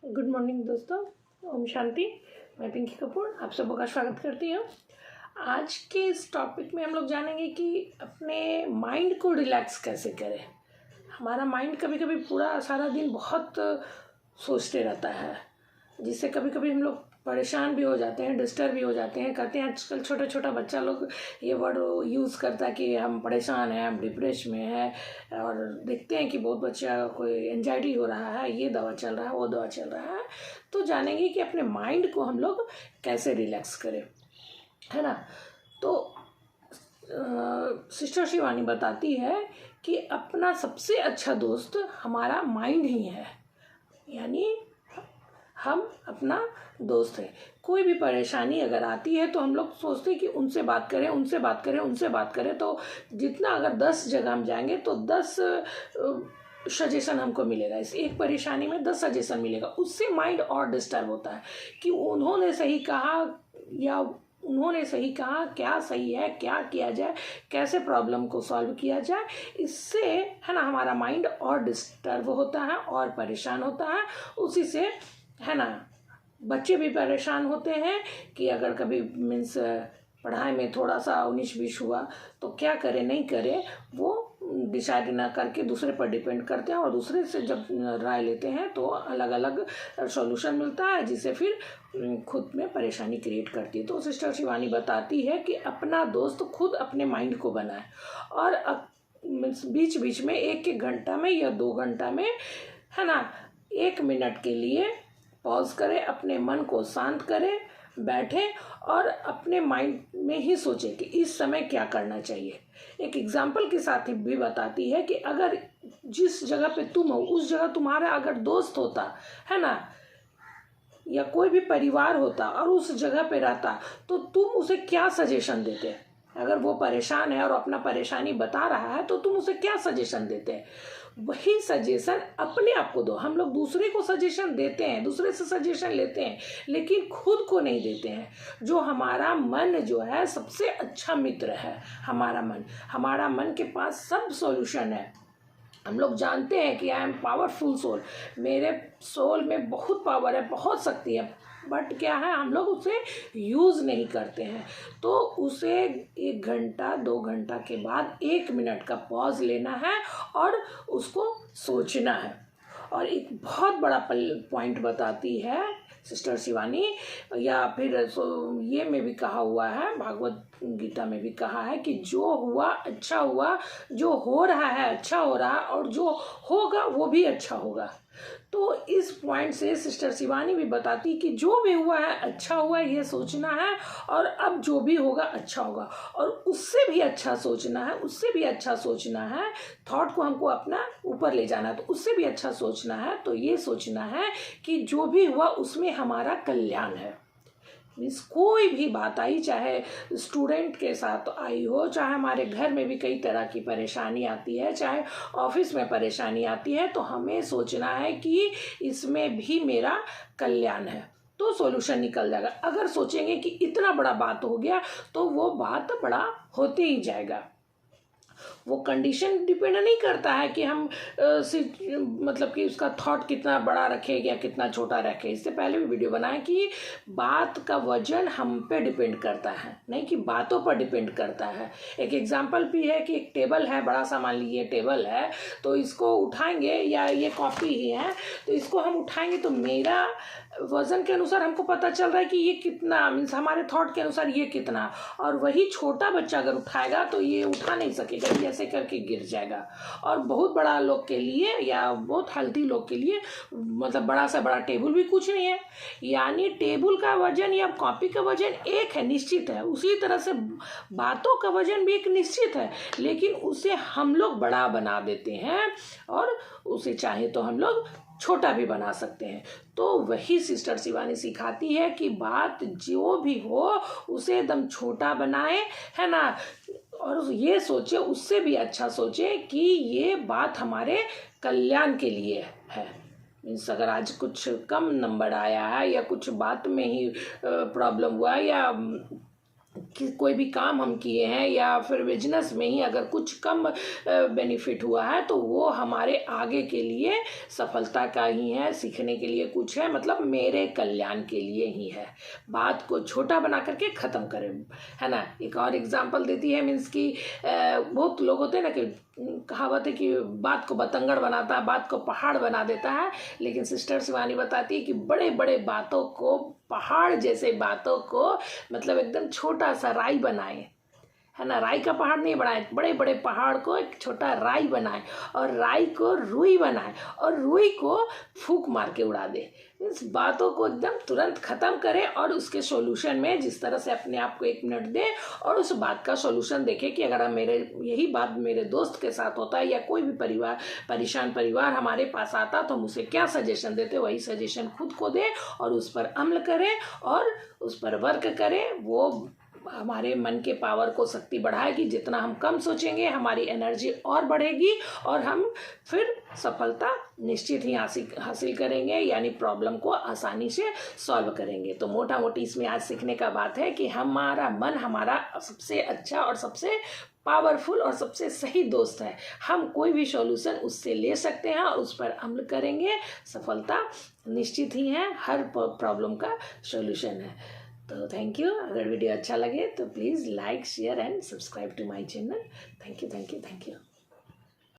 Good morning दोस्तों, ओम शांति। मैं पिंकी कपूर आप सबों का स्वागत करती हूँ। आज के इस टॉपिक में हम लोग जानेंगे कि अपने माइंड को रिलैक्स कैसे करें। हमारा माइंड कभी कभी पूरा सारा दिन बहुत सोचते रहता है, जिससे कभी कभी हम लोग परेशान भी हो जाते हैं, डिस्टर्ब भी हो जाते हैं। कहते हैं आजकल छोटा छोटा बच्चा लोग ये वर्ड यूज़ करता है कि हम परेशान हैं, हम डिप्रेशन में हैं, और देखते हैं कि बहुत बच्चा कोई एंजाइटी हो रहा है, ये दवा चल रहा है, वो दवा चल रहा है। तो जानेंगे कि अपने माइंड को हम लोग कैसे रिलैक्स करें, है ना। तो सिस्टर शिवानी बताती है कि अपना सबसे अच्छा दोस्त हमारा माइंड ही है, यानी हम अपना दोस्त है। कोई भी परेशानी अगर आती है तो हम लोग सोचते हैं कि उनसे बात करें, उनसे बात करें, उनसे बात करें। तो जितना अगर 10 जगह हम जाएंगे तो 10 सजेशन हमको मिलेगा। इस एक परेशानी में 10 सजेशन मिलेगा। उससे माइंड और डिस्टर्ब होता है कि उन्होंने सही कहा या उन्होंने सही कहा, क्या सही है, क्या किया जाए, कैसे प्रॉब्लम को सॉल्व किया जाए। इससे है ना हमारा माइंड और डिस्टर्ब होता है और परेशान होता है। उसी से है ना बच्चे भी परेशान होते हैं कि अगर कभी मीन्स पढ़ाई में थोड़ा सा 19-20 हुआ तो क्या करें नहीं करें, वो डिसाइड ना करके दूसरे पर डिपेंड करते हैं, और दूसरे से जब राय लेते हैं तो अलग अलग सॉल्यूशन मिलता है, जिससे फिर खुद में परेशानी क्रिएट करती है। तो सिस्टर शिवानी बताती है कि अपना दोस्त खुद अपने माइंड को बनाए, और मीन्स बीच बीच में 1-1 घंटा में या 2 घंटा में है ना 1 मिनट के लिए पॉज करें, अपने मन को शांत करें, बैठें और अपने माइंड में ही सोचें कि इस समय क्या करना चाहिए। एक एग्जाम्पल के साथ भी बताती है कि अगर जिस जगह पे तुम हो उस जगह तुम्हारा अगर दोस्त होता है ना, या कोई भी परिवार होता और उस जगह पे रहता, तो तुम उसे क्या सजेशन देते। अगर वो परेशान है और अपना परेशानी बता रहा है तो तुम उसे क्या सजेशन देते हैं। वही सजेशन अपने आप को दो। हम लोग दूसरे को सजेशन देते हैं, दूसरे से सजेशन लेते हैं, लेकिन खुद को नहीं देते हैं। जो हमारा मन जो है सबसे अच्छा मित्र है। हमारा मन के पास सब सॉल्यूशन है। हम लोग जानते हैं कि आई एम पावरफुल सोल, मेरे सोल में बहुत पावर है, बहुत शक्ति है, बट क्या है हम लोग उसे यूज़ नहीं करते हैं। तो उसे 1 घंटा 2 घंटा के बाद 1 मिनट का पॉज लेना है और उसको सोचना है। और एक बहुत बड़ा पॉइंट बताती है सिस्टर शिवानी, या फिर ये में भी कहा हुआ है, भागवत गीता में भी कहा है कि जो हुआ अच्छा हुआ, जो हो रहा है अच्छा हो रहा, और जो होगा वो भी अच्छा होगा। तो इस पॉइंट से सिस्टर शिवानी भी बताती कि जो भी हुआ है अच्छा हुआ, ये सोचना है, और अब जो भी होगा अच्छा होगा, और उससे भी अच्छा सोचना है, उससे भी अच्छा सोचना है। थॉट को हमको अपना ऊपर ले जाना है, तो उससे भी अच्छा सोचना है। तो ये सोचना है कि जो भी हुआ उसमें हमारा कल्याण है। मीन्स कोई भी बात आई, चाहे स्टूडेंट के साथ आई हो, चाहे हमारे घर में भी कई तरह की परेशानी आती है, चाहे ऑफिस में परेशानी आती है, तो हमें सोचना है कि इसमें भी मेरा कल्याण है, तो सॉल्यूशन निकल जाएगा। अगर सोचेंगे कि इतना बड़ा बात हो गया तो वो बात बड़ा होते ही जाएगा। वो कंडीशन डिपेंड नहीं करता है कि हम मतलब कि उसका थॉट कितना बड़ा रखे या कितना छोटा रखे। इससे पहले भी वीडियो बनाए कि बात का वजन हम पे डिपेंड करता है, नहीं कि बातों पर डिपेंड करता है। एक एग्जांपल भी है कि एक टेबल है, बड़ा सा मान लीजिए टेबल है, तो इसको उठाएंगे, या ये कॉपी ही है, तो इसको हम उठाएंगे तो मेरा वजन के अनुसार हमको पता चल रहा है कि ये कितना, मीन्स हमारे थॉट के अनुसार ये कितना। और वही छोटा बच्चा अगर उठाएगा तो ये उठा नहीं सकेगा, ऐसे करके गिर जाएगा। और बहुत बड़ा लोग के लिए या बहुत हेल्थी लोग के लिए मतलब बड़ा सा बड़ा टेबल भी कुछ नहीं है। यानी टेबल का वजन या कॉपी का वजन एक है, निश्चित है। उसी तरह से बातों का वजन भी एक निश्चित है, लेकिन उसे हम लोग बड़ा बना देते हैं, और उसे चाहे तो हम लोग छोटा भी बना सकते हैं। तो वही सिस्टर शिवानी सिखाती है कि बात जो भी हो उसे एकदम छोटा बनाए, है ना, और ये सोचे, उससे भी अच्छा सोचे कि ये बात हमारे कल्याण के लिए है। मीन्स अगर आज कुछ कम नंबर आया है, या कुछ बात में ही प्रॉब्लम हुआ, या कि कोई भी काम हम किए हैं या फिर बिजनेस में ही अगर कुछ कम बेनिफिट हुआ है तो वो हमारे आगे के लिए सफलता का ही है, सीखने के लिए कुछ है, मतलब मेरे कल्याण के लिए ही है। बात को छोटा बना करके ख़त्म करें, है ना। एक और एग्जांपल देती है, मीन्स कि बहुत लोग होते हैं ना कि कहावत है कि बात को बतंगड़ बनाता है, बात को पहाड़ बना देता है, लेकिन सिस्टर शिवानी बताती है कि बड़े बड़े बातों को, पहाड़ जैसे बातों को मतलब एकदम छोटा सा राई बनाए, है ना। राई का पहाड़ नहीं बनाए, बड़े बड़े पहाड़ को एक छोटा राई बनाए, और राई को रुई बनाए, और रुई को फूंक मार के उड़ा दे। मीन्स बातों को एकदम तुरंत ख़त्म करे और उसके सॉल्यूशन में जिस तरह से अपने आप को 1 मिनट दे और उस बात का सॉल्यूशन देखे कि अगर मेरे यही बात मेरे दोस्त के साथ होता है या कोई भी परेशान परिवार हमारे पास आता तो हम उसे क्या सजेशन देते, वही सजेशन खुद को दे और उस पर अमल करें और उस पर वर्क करें। वो हमारे मन के पावर को शक्ति बढ़ाएगी। जितना हम कम सोचेंगे हमारी एनर्जी और बढ़ेगी और हम फिर सफलता निश्चित ही हासिल करेंगे, यानी प्रॉब्लम को आसानी से सॉल्व करेंगे। तो मोटा मोटी इसमें आज सीखने का बात है कि हमारा मन हमारा सबसे अच्छा और सबसे पावरफुल और सबसे सही दोस्त है। हम कोई भी सॉल्यूशन उससे ले सकते हैं और उस पर अमल करेंगे, सफलता निश्चित ही है, हर प्रॉब्लम का सॉल्यूशन है। तो थैंक यू। अगर वीडियो अच्छा लगे तो please like share and subscribe to my channel. Thank you.